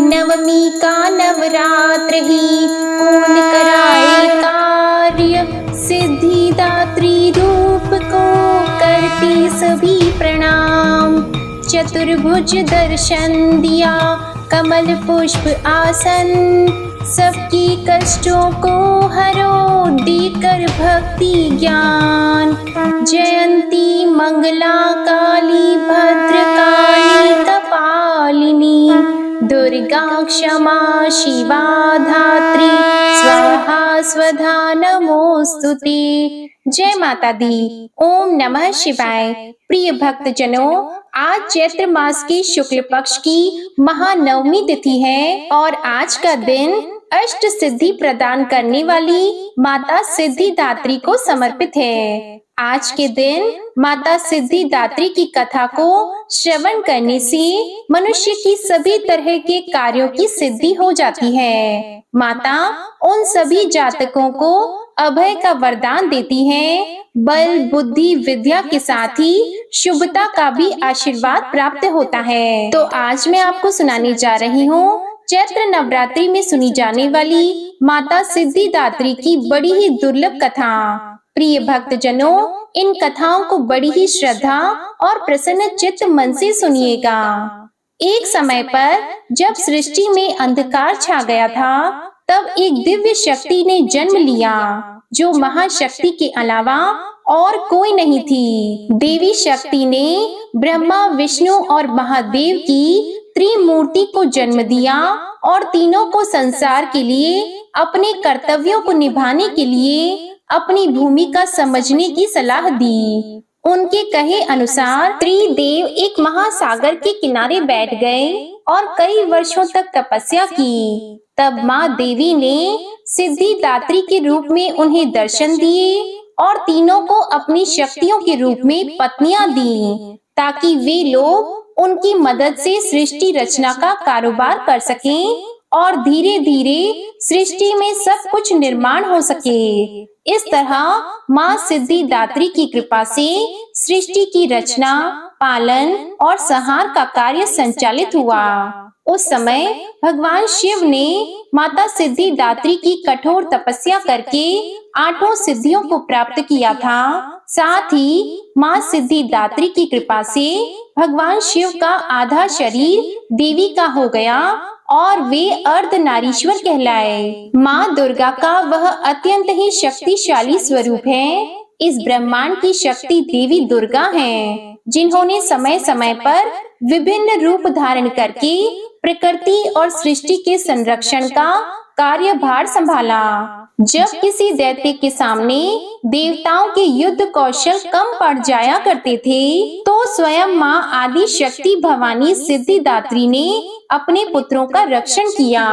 नवमी का नवरात्र ही कौन कराए कार्य, सिद्धिदात्री रूप को करती सभी प्रणाम। चतुर्भुज दर्शन दिया कमल पुष्प आसन, सबकी कष्टों को हरो देकर भक्ति ज्ञान। जयंती मंगला काली भद्रकाली कपालिनी, दुर्गा क्षमा शिवा धात्री स्वाहा स्वधा नमोस्तुते। जय माता दी। ओम नमः शिवाय। प्रिय भक्तजनों, आज चैत्र मास की शुक्ल पक्ष की महानवमी तिथि है और आज का दिन अष्ट सिद्धि प्रदान करने वाली माता सिद्धिदात्री को समर्पित है। आज के दिन माता सिद्धिदात्री की कथा को श्रवण करने से मनुष्य की सभी तरह के कार्यों की सिद्धि हो जाती है। माता उन सभी जातकों को अभय का वरदान देती है, बल बुद्धि विद्या के साथ ही शुभता का भी आशीर्वाद प्राप्त होता है। तो आज मैं आपको सुनाने जा रही हूँ चैत्र नवरात्रि में सुनी जाने वाली माता सिद्धिदात्री की बड़ी ही दुर्लभ कथा। प्रिय भक्तजनों, इन कथाओं को बड़ी ही श्रद्धा और प्रसन्न चित्त मन से सुनिएगा। एक समय पर जब सृष्टि में अंधकार छा गया था, तब एक दिव्य शक्ति ने जन्म लिया, जो महाशक्ति के अलावा और कोई नहीं थी। देवी शक्ति ने ब्रह्मा विष्णु और महादेव की त्रिमूर्ति को जन्म दिया और तीनों को संसार के लिए अपने कर्तव्यों को निभाने के लिए अपनी भूमिका समझने की सलाह दी। उनके कहे अनुसार त्रिदेव एक महासागर के किनारे बैठ गए और कई वर्षों तक तपस्या की। तब माँ देवी ने सिद्धिदात्री के रूप में उन्हें दर्शन दिए और तीनों को अपनी शक्तियों के रूप में पत्नियां दी, ताकि वे लोग उनकी मदद से सृष्टि रचना का कारोबार कर सकें और धीरे धीरे सृष्टि में सब कुछ निर्माण हो सके। इस तरह माँ सिद्धिदात्री की कृपा से सृष्टि की रचना, पालन और संहार का कार्य संचालित हुआ। उस समय भगवान शिव ने माता सिद्धिदात्री की कठोर तपस्या करके 8 सिद्धियों को प्राप्त किया था। साथ ही माँ सिद्धिदात्री की कृपा से भगवान शिव का आधा शरीर देवी का हो गया और वे अर्धनारीश्वर कहलाए। माँ दुर्गा का वह अत्यंत ही शक्तिशाली स्वरूप है। इस ब्रह्मांड की शक्ति देवी दुर्गा हैं, जिन्होंने समय समय पर विभिन्न रूप धारण करके प्रकृति और सृष्टि के संरक्षण का कार्यभार संभाला। जब किसी दैत्य के सामने देवताओं के युद्ध कौशल कम पड़ जाया करते थे, तो स्वयं माँ आदि शक्ति भवानी सिद्धिदात्री ने अपने पुत्रों का रक्षण किया।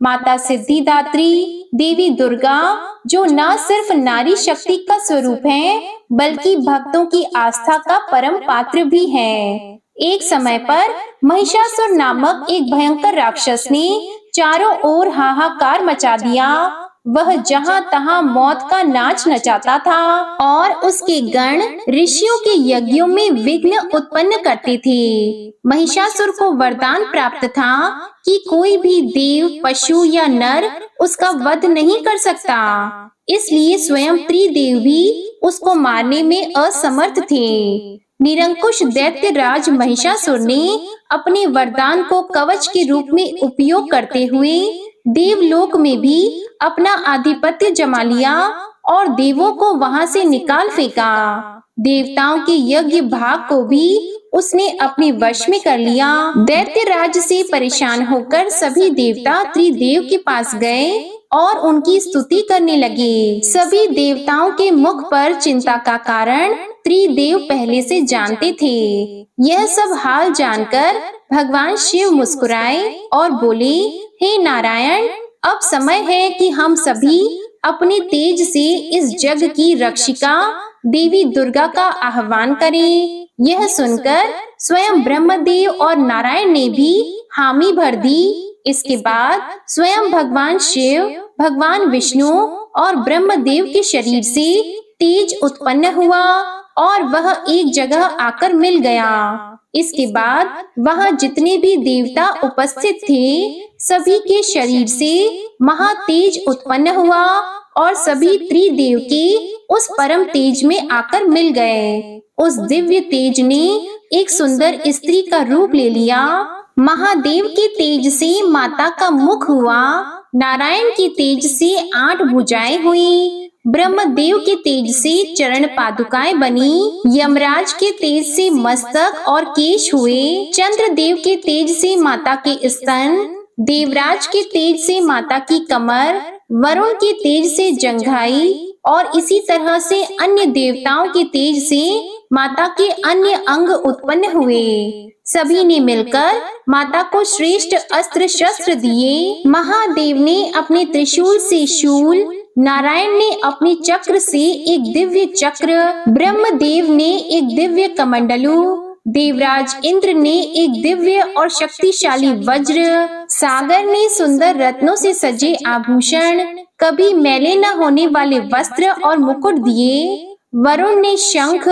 माता सिद्धिदात्री देवी दुर्गा, जो न सिर्फ नारी शक्ति का स्वरूप है, बल्कि भक्तों की आस्था का परम पात्र भी है। एक समय पर महिषासुर नामक एक भयंकर राक्षस ने चारों ओर हाहाकार मचा दिया। वह जहाँ तहाँ मौत का नाच नचाता था और उसके गण ऋषियों के यज्ञों में विघ्न उत्पन्न करते थे। महिषासुर को वरदान प्राप्त था कि कोई भी देव, पशु या नर उसका वध नहीं कर सकता। इसलिए स्वयं त्रिदेव भी उसको मारने में असमर्थ थे। निरंकुश दैत्य राज महिषासुर ने अपने वरदान को कवच के रूप में उपयोग करते हुए देवलोक में भी अपना आधिपत्य जमा लिया और देवों को वहां से निकाल फेंका। देवताओं के यज्ञ भाग को भी उसने अपने वश में कर लिया। दैत्य राज से परेशान होकर सभी देवता त्रिदेव के पास गए और उनकी स्तुति करने लगे। सभी देवताओं के मुख पर चिंता का कारण त्रिदेव पहले से जानते थे। यह सब हाल जानकर भगवान शिव मुस्कुराए और बोले, हे नारायण, अब समय है कि हम सभी अपने तेज से इस जग की रक्षिका देवी दुर्गा का आह्वान करें। यह सुनकर स्वयं ब्रह्मदेव और नारायण ने भी हामी भर दी। इसके बाद स्वयं भगवान शिव, भगवान विष्णु और ब्रह्मदेव के शरीर से तेज उत्पन्न हुआ और वह एक जगह आकर मिल गया। इसके बाद वहां जितने भी देवता उपस्थित थे, सभी के शरीर से महातेज उत्पन्न हुआ और सभी त्रिदेव के उस परम तेज में आकर मिल गए। उस दिव्य तेज ने एक सुंदर स्त्री का रूप ले लिया। महादेव के तेज से माता का मुख हुआ, नारायण के तेज से 8 भुजाएं हुई, ब्रह्मदेव के तेज से चरण पादुकाएं बनी, यमराज के तेज से मस्तक और केश हुए, चंद्रदेव के तेज से माता के स्तन, देवराज के तेज से माता की कमर, वरुण के तेज से जंघाई और इसी तरह से अन्य देवताओं के तेज से माता के अन्य अंग उत्पन्न हुए। सभी ने मिलकर माता को श्रेष्ठ अस्त्र शस्त्र दिए। महादेव ने अपने त्रिशूल से शूल, नारायण ने अपने चक्र से एक दिव्य चक्र, ब्रह्मदेव ने एक दिव्य कमंडलू, देवराज इंद्र ने एक दिव्य और शक्तिशाली वज्र, सागर ने सुंदर रत्नों से सजे आभूषण, कभी मैले न होने वाले वस्त्र और मुकुट दिए। वरुण ने शंख,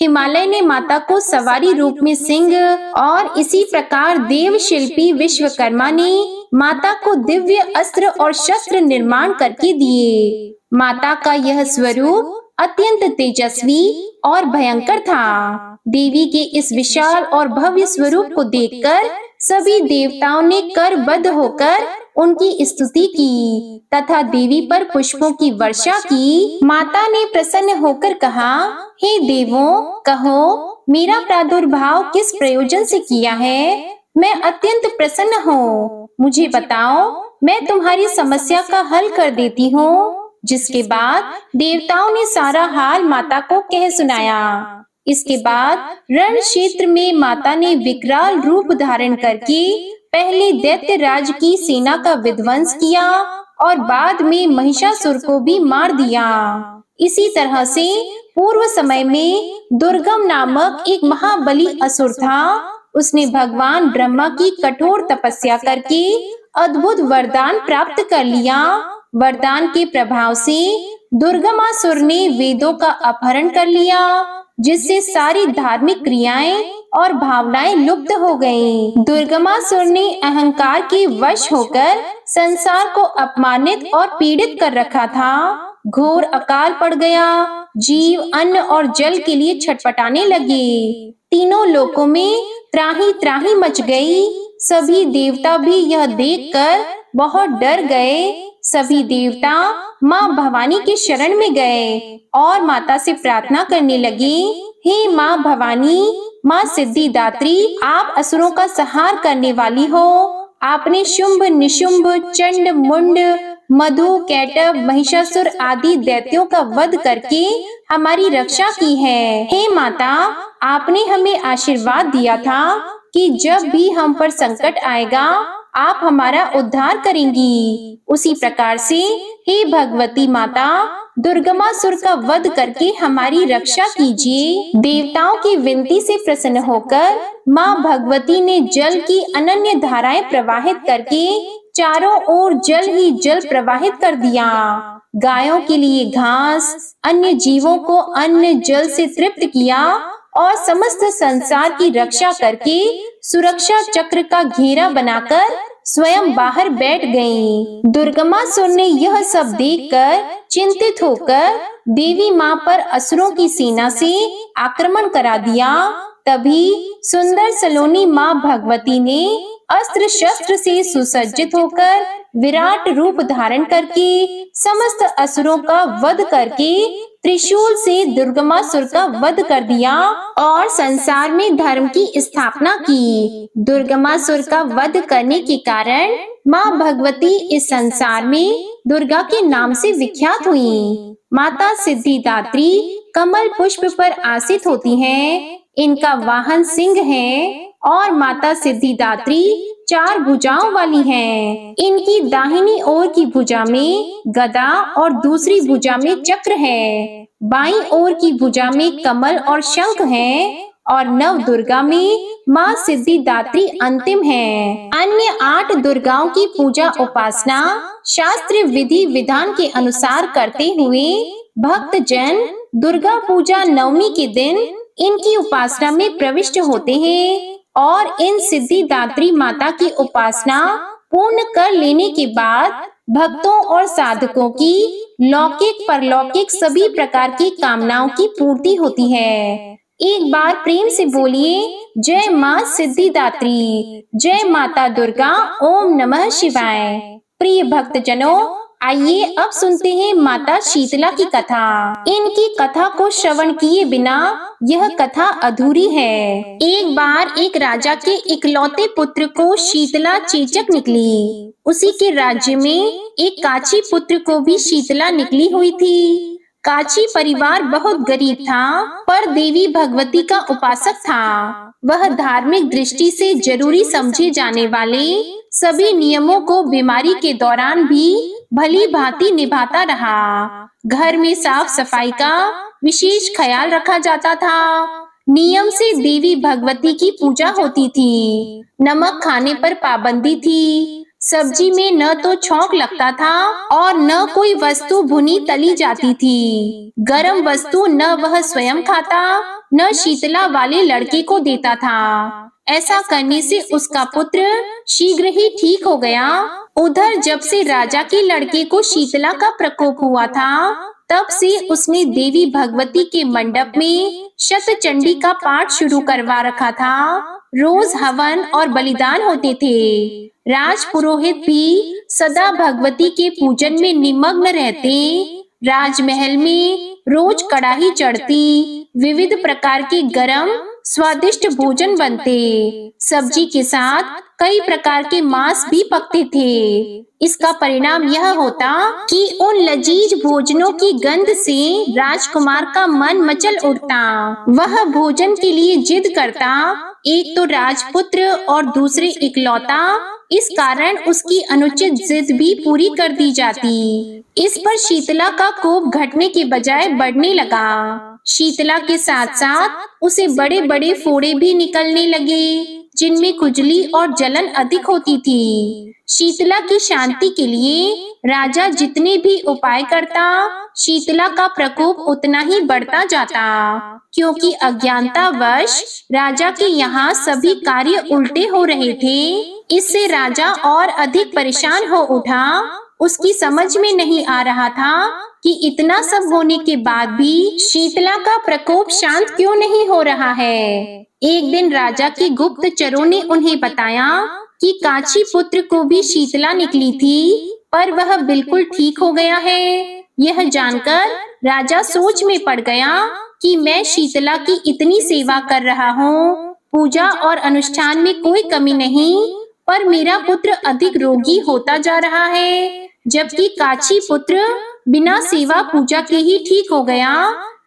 हिमालय ने माता को सवारी रूप में सिंह और इसी प्रकार देव शिल्पी विश्वकर्मा ने माता को दिव्य अस्त्र और शस्त्र निर्माण करके दिए। माता का यह स्वरूप अत्यंत तेजस्वी और भयंकर था। देवी के इस विशाल और भव्य स्वरूप को देखकर सभी देवताओं ने करबद्ध होकर उनकी स्तुति की तथा देवी पर पुष्पों की वर्षा की। माता ने प्रसन्न होकर कहा, हे देवों, कहो मेरा प्रादुर्भाव किस प्रयोजन से किया है? मैं अत्यंत प्रसन्न हूँ। मुझे बताओ, मैं तुम्हारी समस्या का हल कर देती हूँ। जिसके बाद देवताओं ने सारा हाल माता को कह सुनाया। इसके बाद रण क्षेत्र में माता ने विकराल रूप धारण करके पहले दैत्य राज की सेना का विध्वंस किया और बाद में महिषासुर को भी मार दिया। इसी तरह से पूर्व समय में दुर्गम नामक एक महाबली असुर था। उसने भगवान ब्रह्मा की कठोर तपस्या करके अद्भुत वरदान प्राप्त कर लिया। वरदान के प्रभाव से दुर्गमासुर ने वेदों का अपहरण कर लिया, जिससे सारी धार्मिक क्रियाएं और भावनाएं लुप्त हो गईं। दुर्गमासुर ने अहंकार के वश होकर संसार को अपमानित और पीड़ित कर रखा था। घोर अकाल पड़ गया। जीव अन्न और जल के लिए छटपटाने लगे। तीनों लोकों में त्राही त्राही मच गई। सभी देवता भी यह देखकर बहुत डर गए। सभी देवता माँ भवानी के शरण में गए और माता से प्रार्थना करने लगे, हे माँ भवानी, माँ सिद्धिदात्री, आप असुरों का संहार करने वाली हो। आपने शुंभ, निशुंभ, चंड, मुंड, मधु, कैटभ, महिषासुर आदि दैत्यों का वध करके हमारी रक्षा की है। हे माता, आपने हमें आशीर्वाद दिया था कि जब भी हम पर संकट आएगा आप हमारा उद्धार करेंगी। उसी प्रकार से हे भगवती माता, दुर्गमासुर का वध करके हमारी रक्षा कीजिए। देवताओं की विनती से प्रसन्न होकर माँ भगवती ने जल की अनन्य धाराएं प्रवाहित करके चारों ओर जल ही जल प्रवाहित कर दिया। गायों के लिए घास, अन्य जीवों को अन्न जल से तृप्त किया और समस्त संसार की रक्षा करके सुरक्षा चक्र का घेरा बनाकर स्वयं बाहर बैठ गईं। दुर्गमासुर ने यह सब देखकर चिंतित होकर देवी माँ पर असुरों की सेना से आक्रमण करा दिया। तभी सुंदर सलोनी माँ भगवती ने अस्त्र शस्त्र से सुसज्जित होकर विराट रूप धारण करके समस्त असुरों का वध करके त्रिशूल से दुर्गमासुर का वध कर दिया और संसार में धर्म की स्थापना की। दुर्गमासुर का वध करने के कारण माँ भगवती इस संसार में दुर्गा के नाम से विख्यात हुई। माता सिद्धिदात्री कमल पुष्प पर आसीत होती हैं। इनका वाहन सिंह है और माता सिद्धिदात्री 4 भुजाओं वाली हैं। इनकी दाहिनी ओर की भुजा में गदा और दूसरी भुजा में चक्र है। बाईं ओर की भुजा में कमल और शंख है और नव दुर्गा में माँ सिद्धिदात्री अंतिम है। अन्य 8 दुर्गाओं की पूजा उपासना शास्त्र विधि विधान के अनुसार करते हुए भक्त जन दुर्गा पूजा नवमी के दिन इनकी उपासना में प्रविष्ट होते हैं और इन सिद्धिदात्री माता की उपासना पूर्ण कर लेने के बाद भक्तों और साधकों की लौकिक परलौकिक सभी प्रकार की कामनाओं की पूर्ति होती है। एक बार प्रेम से बोलिए, जय माँ सिद्धिदात्री, जय माता दुर्गा, ओम नमः शिवाय। प्रिय भक्तजनों, आइए अब सुनते हैं माता शीतला की कथा। इनकी कथा को श्रवण किए बिना यह कथा अधूरी है। एक बार एक राजा के इकलौते पुत्र को शीतला चेचक निकली। उसी के राज्य में एक काची पुत्र को भी शीतला निकली हुई थी। काची परिवार बहुत गरीब था, पर देवी भगवती का उपासक था। वह धार्मिक दृष्टि से जरूरी समझे जाने वाले सभी नियमों को बीमारी के दौरान भी भली भांति निभाता रहा। घर में साफ सफाई का विशेष ख्याल रखा जाता था। नियम से देवी भगवती की पूजा होती थी। नमक खाने पर पाबंदी थी। सब्जी में न तो छौंक लगता था और न कोई वस्तु भुनी तली जाती थी। गरम वस्तु न वह स्वयं खाता, न शीतला वाले लड़के को देता था। ऐसा करने से उसका पुत्र शीघ्र ही ठीक हो गया। उधर जब से राजा के लड़के को शीतला का प्रकोप हुआ था, तब से उसने देवी भगवती के मंडप में शतचंडी का पाठ शुरू करवा रखा था। रोज हवन और बलिदान होते थे। राज पुरोहित भी सदा भगवती के पूजन में निमग्न रहते। राजमहल में रोज कड़ाही चढ़ती, विविध प्रकार के गरम स्वादिष्ट भोजन बनते। सब्जी के साथ कई प्रकार के मांस भी पकते थे। इसका परिणाम यह होता कि उन लजीज भोजनों की गंध से राजकुमार का मन मचल उठता। वह भोजन के लिए जिद करता। एक तो राजपुत्र और दूसरे इकलौता, इस कारण उसकी अनुचित जिद भी पूरी कर दी जाती। इस पर शीतला का कोप घटने के बजाय बढ़ने लगा। शीतला के साथ साथ उसे बड़े बड़े फोड़े भी निकलने लगे, जिनमें खुजली और जलन अधिक होती थी। शीतला की शांति के लिए राजा जितने भी उपाय करता, शीतला का प्रकोप उतना ही बढ़ता जाता। क्योंकि अज्ञानतावश राजा के यहाँ सभी कार्य उल्टे हो रहे थे, इससे राजा और अधिक परेशान हो उठा। उसकी समझ में नहीं आ रहा था कि इतना सब होने के बाद भी शीतला का प्रकोप शांत क्यों नहीं हो रहा है। एक दिन राजा के गुप्तचरों ने उन्हें बताया कि काची पुत्र को भी शीतला निकली थी, पर वह बिल्कुल ठीक हो गया है। यह जानकर राजा सोच में पड़ गया कि मैं शीतला की इतनी सेवा कर रहा हूँ, पूजा और अनुष्ठान में कोई कमी नहीं, पर मेरा पुत्र अधिक रोगी होता जा रहा है, जबकि काची पुत्र बिना सेवा पूजा के ही ठीक हो गया।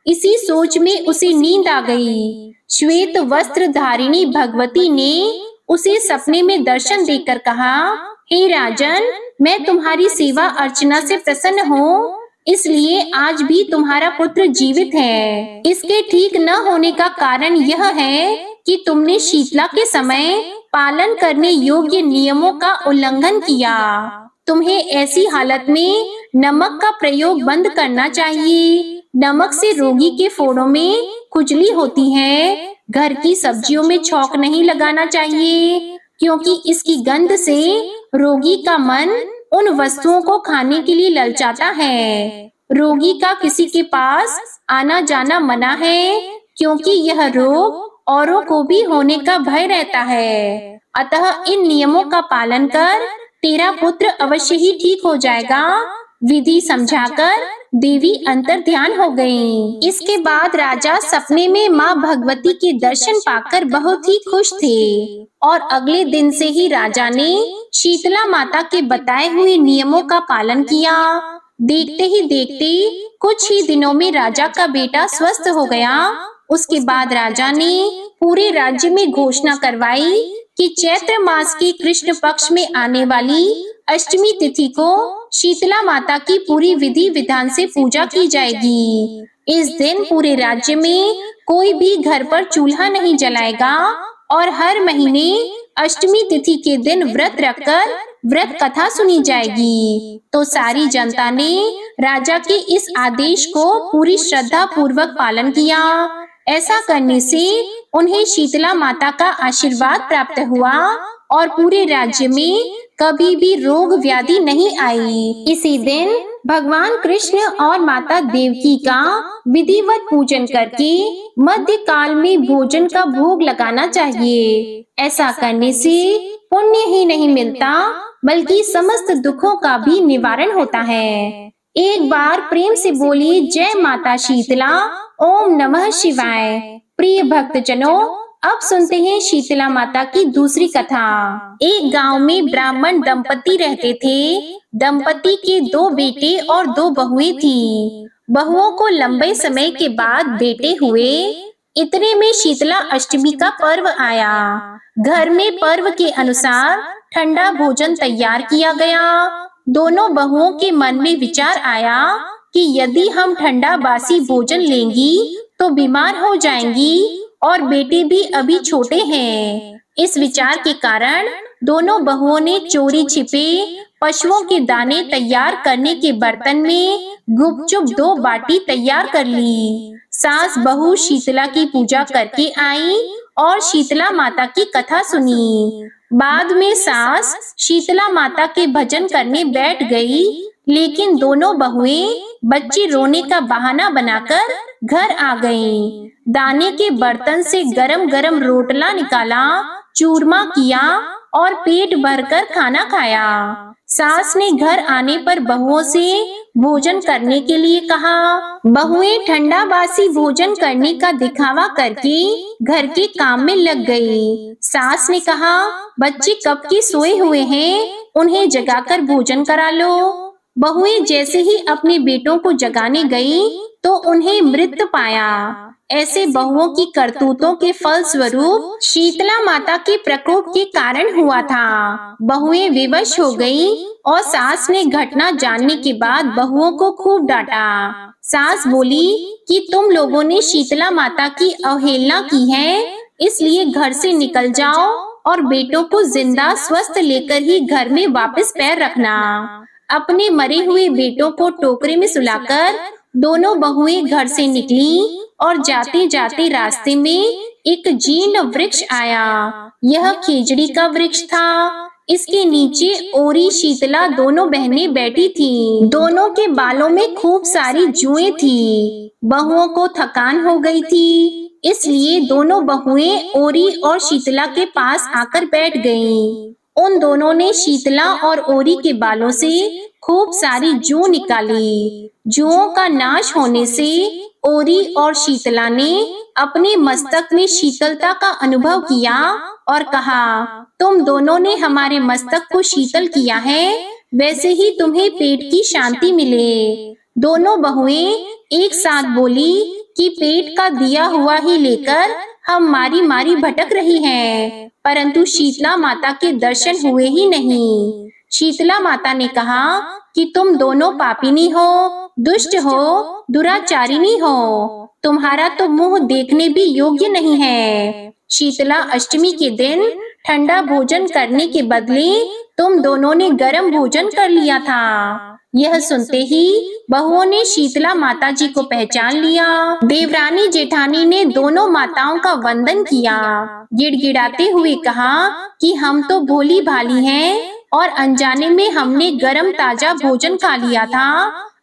इसी सोच में उसे नींद आ गई। श्वेत वस्त्र धारिणी भगवती ने उसे सपने में दर्शन देकर कहा, हे राजन, मैं तुम्हारी सेवा अर्चना से प्रसन्न हूँ, इसलिए आज भी तुम्हारा पुत्र जीवित है। इसके ठीक न होने का कारण यह है कि तुमने शीतला के समय पालन करने योग्य नियमों का उल्लंघन किया। तुम्हें ऐसी हालत में नमक का प्रयोग बंद करना चाहिए। नमक से रोगी के फोड़ों में खुजली होती है। घर की सब्जियों में छौंक नहीं लगाना चाहिए, क्योंकि इसकी गंध से रोगी का मन उन वस्तुओं को खाने के लिए ललचाता है। रोगी का किसी के पास आना जाना मना है, क्योंकि यह रोग औरों को भी होने का भय रहता है। अतः इन नियमों का पालन कर तेरा पुत्र अवश्य ही ठीक हो जाएगा। विधि समझाकर देवी अंतर ध्यान हो गईं। इसके बाद राजा सपने में माँ भगवती के दर्शन पाकर बहुत ही खुश थे और अगले दिन से ही राजा ने शीतला माता के बताए हुए नियमों का पालन किया। देखते ही देखते कुछ ही दिनों में राजा का बेटा स्वस्थ हो गया। उसके बाद राजा ने पूरे राज्य में घोषणा करवाई कि चैत्र मास के कृष्ण पक्ष में आने वाली अष्टमी तिथि को शीतला माता की पूरी विधि विधान से पूजा की जाएगी। इस दिन पूरे राज्य में कोई भी घर पर चूल्हा नहीं जलाएगा और हर महीने अष्टमी तिथि के दिन व्रत रखकर व्रत कथा सुनी जाएगी। तो सारी जनता ने राजा के इस आदेश को पूरी श्रद्धा पूर्वक पालन किया। ऐसा करने से उन्हें शीतला माता का आशीर्वाद प्राप्त हुआ और पूरे राज्य में कभी भी रोग व्याधि नहीं आई। इसी दिन भगवान कृष्ण और माता देवकी का विधिवत पूजन करके मध्य काल में भोजन का भोग लगाना चाहिए। ऐसा करने से पुण्य ही नहीं मिलता बल्कि समस्त दुखों का भी निवारण होता है। एक बार प्रेम से बोलिए जय माता शीतला, ओम नमः शिवाय। प्रिय भक्तजनों, अब सुनते हैं शीतला माता की दूसरी कथा। एक गांव में ब्राह्मण दंपति रहते थे। दंपति के 2 बेटे और 2 बहुएं थी। बहुओं को लंबे समय के बाद बेटे हुए। इतने में शीतला अष्टमी का पर्व आया। घर में पर्व के अनुसार ठंडा भोजन तैयार किया गया। दोनों बहुओं के मन में विचार आया कि यदि हम ठंडा बासी भोजन लेंगी तो बीमार हो जाएंगी और बेटे भी अभी छोटे हैं। इस विचार के कारण दोनों बहुओं ने चोरी छिपे पशुओं के दाने तैयार करने के बर्तन में गुपचुप 2 बाटी तैयार कर ली। सास बहू शीतला की पूजा करके आई और शीतला माता की कथा सुनी। बाद में सास शीतला माता के भजन करने बैठ गई, लेकिन दोनों बहुएं बच्ची रोने का बहाना बनाकर घर आ गईं। दाने के बर्तन से गरम गरम रोटला निकाला, चूरमा किया और पेट भरकर खाना खाया। सास ने घर आने पर बहुओं से भोजन करने के लिए कहा। बहुएं ठंडा बासी भोजन करने का दिखावा करके घर के काम में लग गई। सास ने कहा, बच्चे कब के सोए हुए हैं, उन्हें जगाकर भोजन करा लो। बहुएं जैसे ही अपने बेटों को जगाने गई तो उन्हें मृत पाया। ऐसे बहुओं की करतूतों के फल स्वरूप शीतला माता के प्रकोप के कारण हुआ था। बहुएं विवश हो गईं और सास ने घटना जानने के बाद बहुओं को खूब डांटा। सास बोली कि तुम लोगों ने शीतला माता की अवहेलना की है, इसलिए घर से निकल जाओ और बेटों को जिंदा स्वस्थ लेकर ही घर में वापस पैर रखना। अपने मरे हुए बेटों को टोकरे में सुलाकर दोनों बहुएं घर से निकली और जाते जाते रास्ते में एक जीर्ण वृक्ष आया। यह खेजड़ी का वृक्ष था। इसके नीचे ओरी शीतला दोनों बहनें बैठी थीं। दोनों के बालों में खूब सारी जुएं थी। बहुओं को थकान हो गई थी, इसलिए दोनों बहुएं ओरी और शीतला के पास आकर बैठ गईं। उन दोनों ने शीतला और ओरी के बालों से खूब सारी जू निकाली। जुओं का नाश होने से ओरी और शीतला ने अपने मस्तक में शीतलता का अनुभव किया और कहा, तुम दोनों ने हमारे मस्तक को शीतल किया है, वैसे ही तुम्हें पेट की शांति मिले। दोनों बहुएं एक साथ बोली कि पेट का दिया हुआ ही लेकर हम मारी मारी भटक रही हैं, परंतु शीतला माता के दर्शन हुए ही नहीं। शीतला माता ने कहा कि तुम दोनों पापिनी हो, दुष्ट हो, दुराचारिणी हो, तुम्हारा तो मुंह देखने भी योग्य नहीं है। शीतला अष्टमी के दिन ठंडा भोजन करने के बदले तुम दोनों ने गर्म भोजन कर लिया था। यह सुनते ही बहुओं ने शीतला माता जी को पहचान लिया। देवरानी जेठानी ने दोनों माताओं का वंदन किया। गिड़गिड़ाते हुए कहा कि हम तो भोली भाली हैं और अनजाने में हमने गरम ताजा भोजन खा लिया था।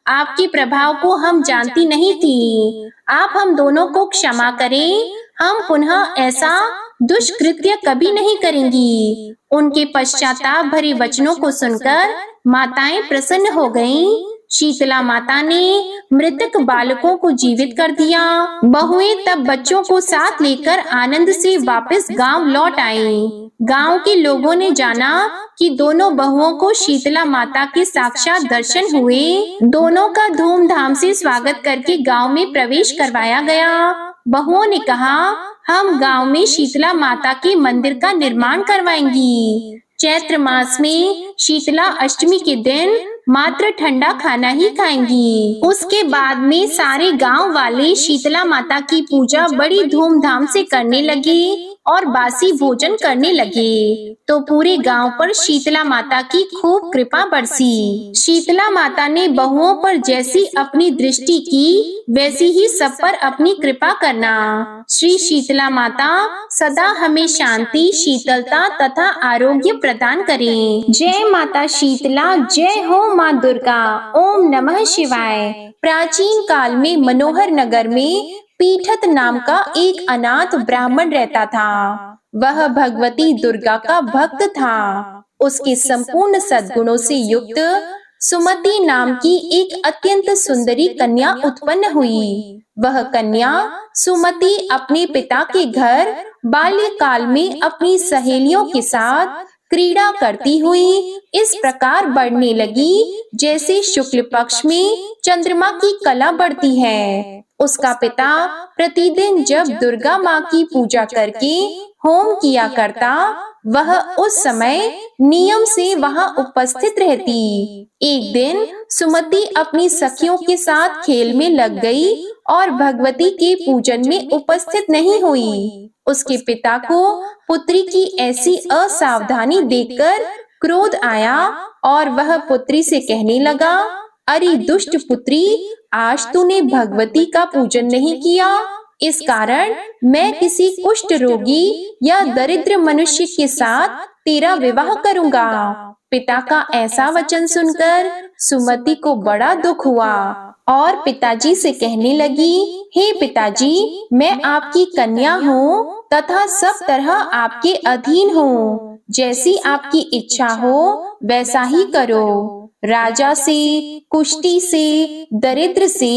आपके प्रभाव को हम जानती नहीं थी। आप हम दोनों को क्षमा करें, हम पुनः ऐसा दुष्कृत्य कभी नहीं करेंगी। उनके पश्चाताप भरे वचनों को सुनकर माताएं प्रसन्न हो गईं। शीतला माता ने मृतक बालकों को जीवित कर दिया। बहुएं तब बच्चों को साथ लेकर आनंद से वापस गांव लौट आईं। गांव के लोगों ने जाना कि दोनों बहुओं को शीतला माता के साक्षात दर्शन हुए। दोनों का धूमधाम से स्वागत करके गांव में प्रवेश करवाया गया। बहुओं ने कहा, हम गांव में शीतला माता के मंदिर का निर्माण करवाएंगी। चैत्र मास में शीतला अष्टमी के दिन मात्र ठंडा खाना ही खाएंगी। उसके बाद में सारे गांव वाले शीतला माता की पूजा बड़ी धूमधाम से करने लगे। और बासी भोजन करने लगे। तो पूरे गांव पर शीतला माता की खूब कृपा बरसी। शीतला माता ने बहुओं पर जैसी अपनी दृष्टि की, वैसी ही सब पर अपनी कृपा करना। श्री शीतला माता सदा हमें शांति, शीतलता तथा आरोग्य प्रदान करें। जय माता शीतला, जय हो माँ दुर्गा। ओम नमः शिवाय। प्राचीन काल में मनोहर नगर में पीठत नाम का एक अनाथ ब्राह्मण रहता था। वह भगवती दुर्गा का भक्त था। उसके संपूर्ण सद्गुणों से युक्त सुमति नाम की एक अत्यंत सुंदरी कन्या उत्पन्न हुई। वह कन्या सुमति अपने पिता के घर बाल्यकाल में अपनी सहेलियों के साथ क्रीड़ा करती हुई इस प्रकार बढ़ने लगी जैसे शुक्ल पक्ष में चंद्रमा की कला बढ़ती है। उसका पिता प्रतिदिन जब दुर्गा माँ की पूजा करके होम किया करता, वह उस समय नियम से वहां उपस्थित रहती। एक दिन सुमति अपनी सखियों के साथ खेल में लग गई और भगवती के पूजन में उपस्थित नहीं हुई। उसके पिता को पुत्री की ऐसी असावधानी देखकर क्रोध आया और वह पुत्री से कहने लगा, अरे दुष्ट पुत्री, आज तूने भगवती का पूजन नहीं किया, इस कारण मैं किसी कुष्ठ रोगी या दरिद्र मनुष्य के साथ तेरा विवाह करूंगा। पिता का ऐसा वचन सुनकर सुमति को बड़ा दुख हुआ और पिताजी से कहने लगी, हे पिताजी, मैं आपकी कन्या हूँ तथा सब तरह आपके अधीन हूँ। जैसी आपकी इच्छा हो वैसा ही करो। राजा से, कुष्टी से, दरिद्र से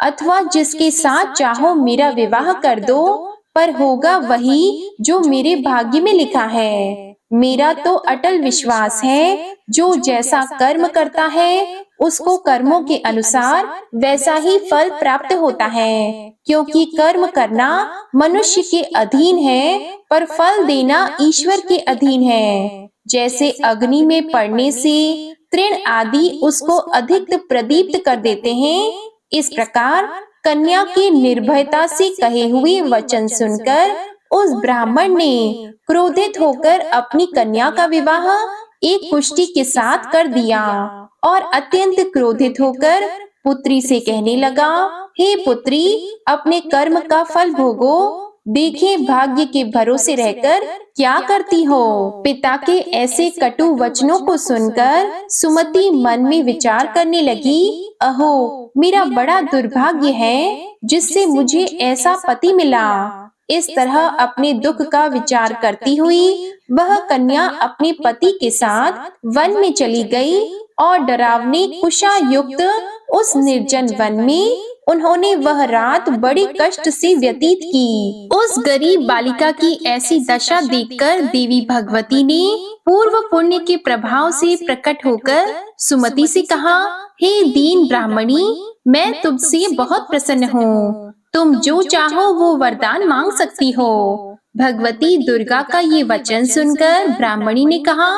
अथवा जिसके साथ चाहो मेरा विवाह कर दो, पर होगा वही जो मेरे भाग्य में लिखा है। मेरा तो अटल विश्वास है, जो जैसा कर्म करता है उसको कर्मों के अनुसार वैसा ही फल प्राप्त होता है। क्योंकि कर्म करना मनुष्य के अधीन है, पर फल देना ईश्वर के अधीन है। जैसे अग्नि में पड़ने से तृण आदि उसको अधिक प्रदीप्त कर देते हैं, इस प्रकार कन्या के निर्भयता से कहे हुए वचन सुनकर उस ब्राह्मण ने क्रोधित होकर अपनी कन्या का विवाह एक कुष्टी के साथ कर दिया और अत्यंत क्रोधित होकर पुत्री से कहने लगा, हे पुत्री, अपने कर्म का फल भोगो। देखे भाग्य के भरोसे रहकर क्या करती हो। पिता के ऐसे कटु वचनों को सुनकर सुमति मन में विचार करने लगी, अहो, मेरा बड़ा दुर्भाग्य है जिससे मुझे ऐसा पति मिला। इस तरह अपने दुख का विचार करती हुई वह कन्या अपने पति के साथ वन में चली गई और डरावनी कुशा युक्त उस निर्जन वन में उन्होंने वह रात बड़ी कष्ट से व्यतीत की। उस गरीब बालिका की ऐसी दशा देखकर देवी भगवती ने पूर्व पुण्य के प्रभाव से प्रकट होकर सुमति से कहा, हे दीन ब्राह्मणी, मैं तुमसे बहुत प्रसन्न हूँ। तुम जो चाहो वो वरदान मांग सकती हो। भगवती दुर्गा का ये वचन सुनकर ब्राह्मणी ने कहा,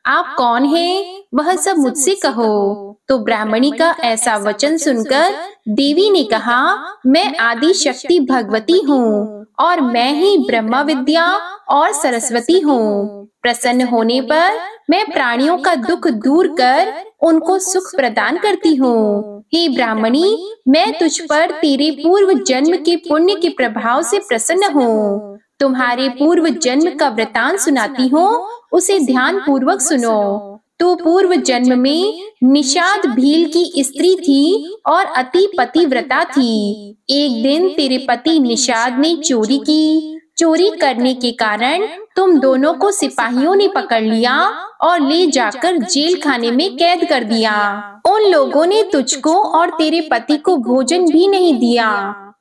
आप कौन हैं? वह सब मुझसे कहो। तो ब्राह्मणी का ऐसा वचन सुनकर देवी ने कहा, मैं आदि शक्ति भगवती हूँ और मैं ही ब्रह्मा विद्या और सरस्वती हूँ। प्रसन्न होने पर मैं प्राणियों का दुख दूर कर उनको सुख प्रदान करती हूँ। हे ब्राह्मणी, मैं तुझ पर तेरे पूर्व जन्म के पुण्य के प्रभाव से प्रसन्न हूँ। तुम्हारे पूर्व जन्म का वृतांत सुनाती हूँ, उसे ध्यान पूर्वक सुनो। तो पूर्व जन्म में निषाद भील की स्त्री थी और अति पतिव्रता थी। एक दिन तेरे पति निषाद ने चोरी की। चोरी करने के कारण तुम दोनों को सिपाहियों ने पकड़ लिया और ले जाकर जेल खाने में कैद कर दिया। उन लोगों ने तुझको और तेरे पति को भोजन भी नहीं दिया।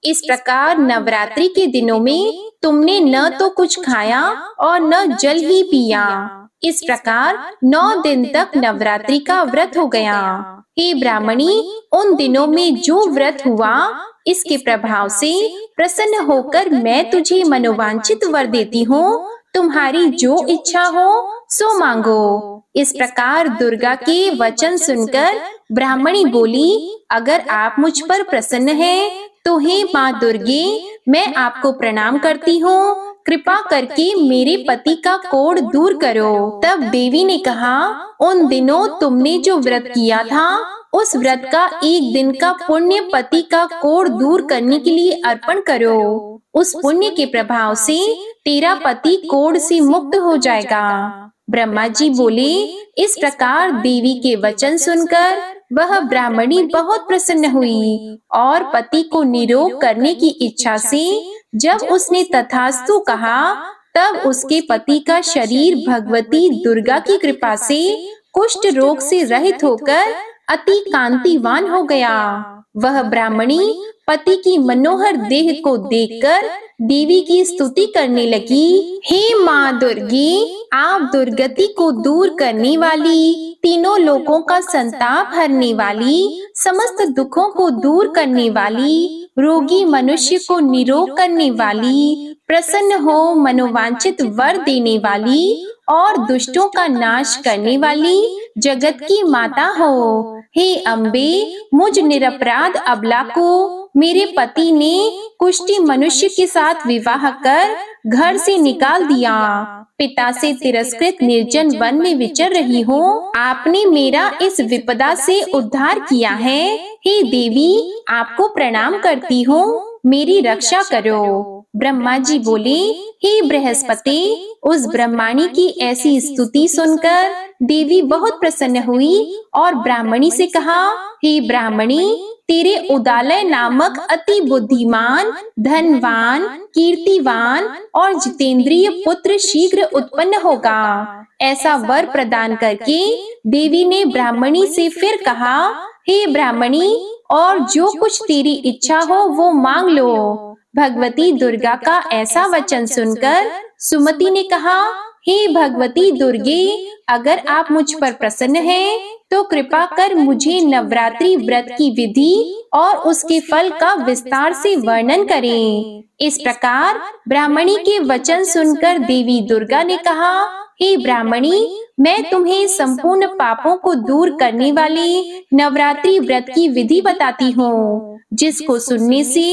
इस प्रकार नवरात्रि के दिनों में तुमने न तो कुछ खाया और न जल ही पिया। इस प्रकार 9 दिन तक नवरात्रि का व्रत हो गया। हे ब्राह्मणी, उन दिनों में जो व्रत हुआ, इसके प्रभाव से प्रसन्न होकर मैं तुझे मनोवांछित वर देती हूँ। तुम्हारी जो इच्छा हो सो मांगो। इस प्रकार दुर्गा के वचन सुनकर ब्राह्मणी बोली, अगर आप मुझ पर प्रसन्न हैं, तो हे माँ दुर्गे, मैं आपको प्रणाम करती हूँ कृपा करके मेरे पति का कोढ़ दूर करो। तब देवी ने कहा, उन दिनों तुमने जो व्रत किया था, उस व्रत का एक दिन का पुण्य पति का कोढ़ दूर करने के लिए अर्पण करो। उस पुण्य के प्रभाव से तेरा पति कोढ़ से मुक्त हो जाएगा। ब्रह्मा जी बोले। इस प्रकार देवी के वचन सुनकर वह ब्राह्मणी बहुत प्रसन्न हुई और पति को निरोग करने की इच्छा से जब उसने तथास्तु कहा, तब उसके पति का शरीर भगवती दुर्गा की कृपा से कुष्ठ रोग से रहित होकर अति कांतिवान हो गया। वह ब्राह्मणी पति की मनोहर देह को देखकर देवी की स्तुति करने लगी। हे माँ दुर्गे, आप दुर्गति को दूर करने वाली, तीनों लोकों का संताप हरने वाली, समस्त दुखों को दूर करने वाली, रोगी मनुष्य को निरोग करने वाली, प्रसन्न हो मनोवांछित वर देने वाली और दुष्टों का नाश करने वाली जगत की माता हो। हे अम्बे, मुझ निरपराध अबला को मेरे पति ने कुष्ठी मनुष्य के साथ विवाह कर घर से निकाल दिया। पिता से तिरस्कृत निर्जन वन में विचर रही हूँ। आपने मेरा इस विपदा से उद्धार किया है। हे देवी, आपको प्रणाम करती हूँ, मेरी रक्षा करो। ब्रह्मा जी बोले, हे बृहस्पति, उस ब्रह्माणी की ऐसी स्तुति सुनकर देवी बहुत प्रसन्न हुई और ब्राह्मणी से कहा, हे ब्राह्मणी, तेरे उदालय नामक अति बुद्धिमान, धनवान, कीर्तिवान और जितेंद्रिय पुत्र शीघ्र उत्पन्न होगा। ऐसा वर प्रदान करके देवी ने ब्राह्मणी से फिर कहा, हे ब्राह्मणी, और जो कुछ तेरी इच्छा हो वो मांग लो। भगवती दुर्गा का ऐसा वचन सुनकर सुमति ने कहा, हे भगवती दुर्गे, अगर आप मुझ पर प्रसन्न हैं, तो कृपा कर मुझे नवरात्रि व्रत की विधि और उसके फल का विस्तार से वर्णन करें। इस प्रकार ब्राह्मणी के वचन सुनकर देवी दुर्गा ने कहा, हे ब्राह्मणी, मैं तुम्हें संपूर्ण पापों को दूर करने वाली नवरात्रि व्रत की विधि बताती हूँ, जिसको सुनने से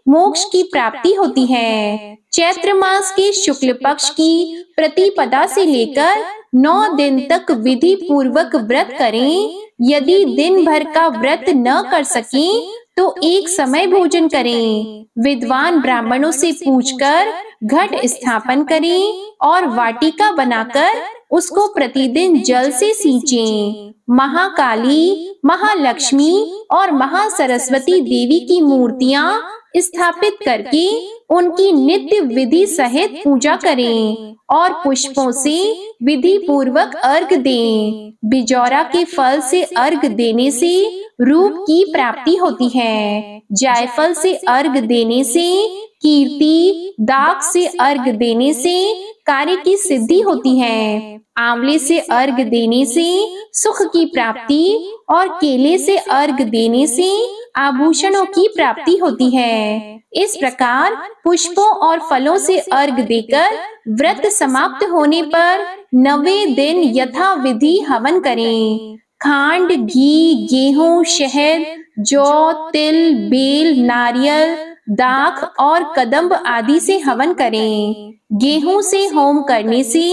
मोक्ष की प्राप्ति होती है। चैत्र मास के शुक्ल पक्ष की प्रतिपदा से लेकर 9 दिन तक विधि पूर्वक व्रत करें। यदि दिन भर का व्रत न कर सकें, तो एक समय भोजन करें। विद्वान ब्राह्मणों से पूछकर घट स्थापन करें और वाटिका बनाकर उसको प्रतिदिन जल से सींचें। महाकाली, महालक्ष्मी और महासरस्वती देवी की मूर्तियां स्थापित करके उनकी नित्य विधि सहित पूजा करें और पुष्पों से विधि पूर्वक अर्घ दें। बिजौरा के फल से अर्घ देने से रूप की प्राप्ति होती है। जायफल से अर्घ देने से कीर्ति, दाख से अर्घ देने से कार्य की सिद्धि होती है। आंवले से अर्घ देने से सुख की प्राप्ति और केले से अर्घ देने से आभूषणों की प्राप्ति होती है। इस प्रकार पुष्पों और फलों से अर्घ देकर व्रत समाप्त होने पर 9वें दिन यथा विधि हवन करें। खांड, घी, गेहूं, शहद, जौ, तिल, बेल, नारियल, दाख और कदम्ब आदि से हवन करें। गेहूं से होम करने से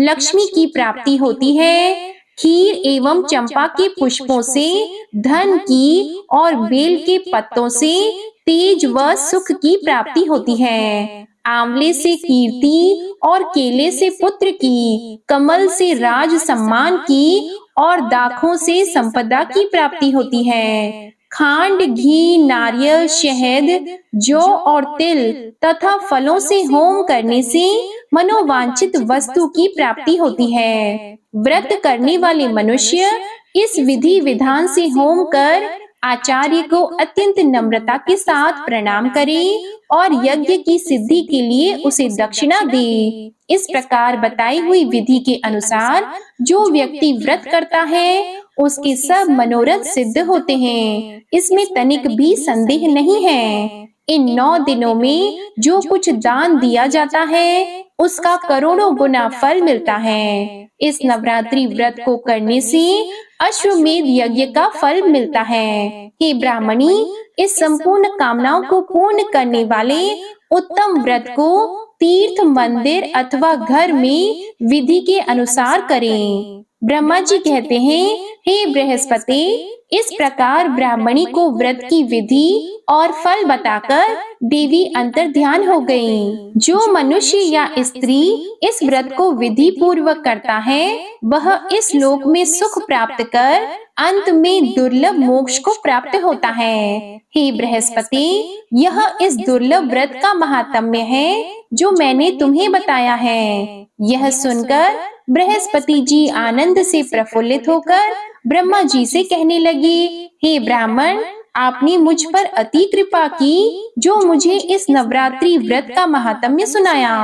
लक्ष्मी की प्राप्ति होती है। खीर एवं चंपा के पुष्पों से धन की और बेल के पत्तों से तेज व सुख की प्राप्ति होती है। आंवले से कीर्ति और केले से पुत्र की, कमल से राज सम्मान की और दाखों से संपदा की प्राप्ति होती है। खांड, घी, नारियल, शहद, जौ और तिल तथा फलों से होम करने से मनोवांछित वस्तु की प्राप्ति होती है। व्रत करने वाले मनुष्य इस विधि विधान से होम कर आचार्य को अत्यंत नम्रता के साथ प्रणाम करें और यज्ञ की सिद्धि के लिए उसे दक्षिणा दे। इस प्रकार बताई हुई विधि के अनुसार जो व्यक्ति व्रत करता है, उसके सब मनोरथ सिद्ध होते हैं। इसमें तनिक भी संदेह नहीं है। इन 9 दिनों में जो कुछ दान दिया जाता है, उसका करोड़ों गुना फल मिलता है। इस नवरात्रि व्रत को करने से अश्वमेध यज्ञ का फल मिलता है। हे ब्राह्मणी, इस संपूर्ण कामनाओं को पूर्ण करने वाले उत्तम व्रत को तीर्थ, मंदिर अथवा घर में विधि के अनुसार करें। ब्रह्मा जी कहते हैं, हे बृहस्पति, इस प्रकार ब्राह्मणी को व्रत की विधि और फल बताकर देवी अंतर ध्यान हो गयी। जो मनुष्य या स्त्री इस व्रत को विधि पूर्वक करता है, वह इस लोक में सुख प्राप्त कर अंत में दुर्लभ मोक्ष को प्राप्त होता है। हे बृहस्पति, यह इस दुर्लभ व्रत का महात्म्य है जो मैंने तुम्हें बताया है। यह सुनकर बृहस्पति जी आनंद से प्रफुल्लित होकर ब्रह्मा जी से कहने लगे, हे ब्राह्मण, आपने मुझ पर अति कृपा की जो मुझे इस नवरात्रि व्रत का महात्म्य सुनाया।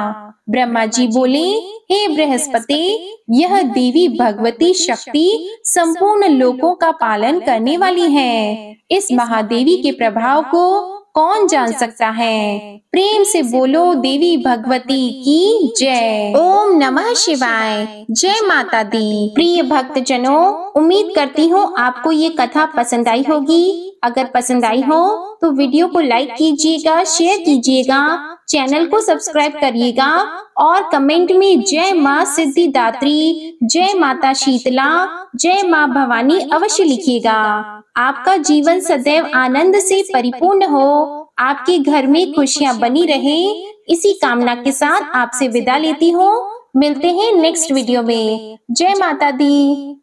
ब्रह्मा जी बोले, हे बृहस्पति, यह देवी भगवती शक्ति संपूर्ण लोकों का पालन करने वाली है। इस महादेवी के प्रभाव को कौन जान सकता है? प्रेम से बोलो देवी भगवती की जय। ओम नमः शिवाय। जय माता दी। प्रिय भक्तजनों, उम्मीद करती हूँ आपको ये कथा पसंद आई होगी। अगर पसंद आई हो तो वीडियो को लाइक कीजिएगा, शेयर कीजिएगा, चैनल को सब्सक्राइब करिएगा और कमेंट में जय माँ सिद्धिदात्री, जय माता शीतला, जय माँ भवानी अवश्य लिखिएगा। आपका जीवन सदैव आनंद से परिपूर्ण हो, आपके घर में खुशियाँ बनी रहे, इसी कामना के साथ आपसे विदा लेती हूँ। मिलते हैं नेक्स्ट वीडियो में। जय माता दी।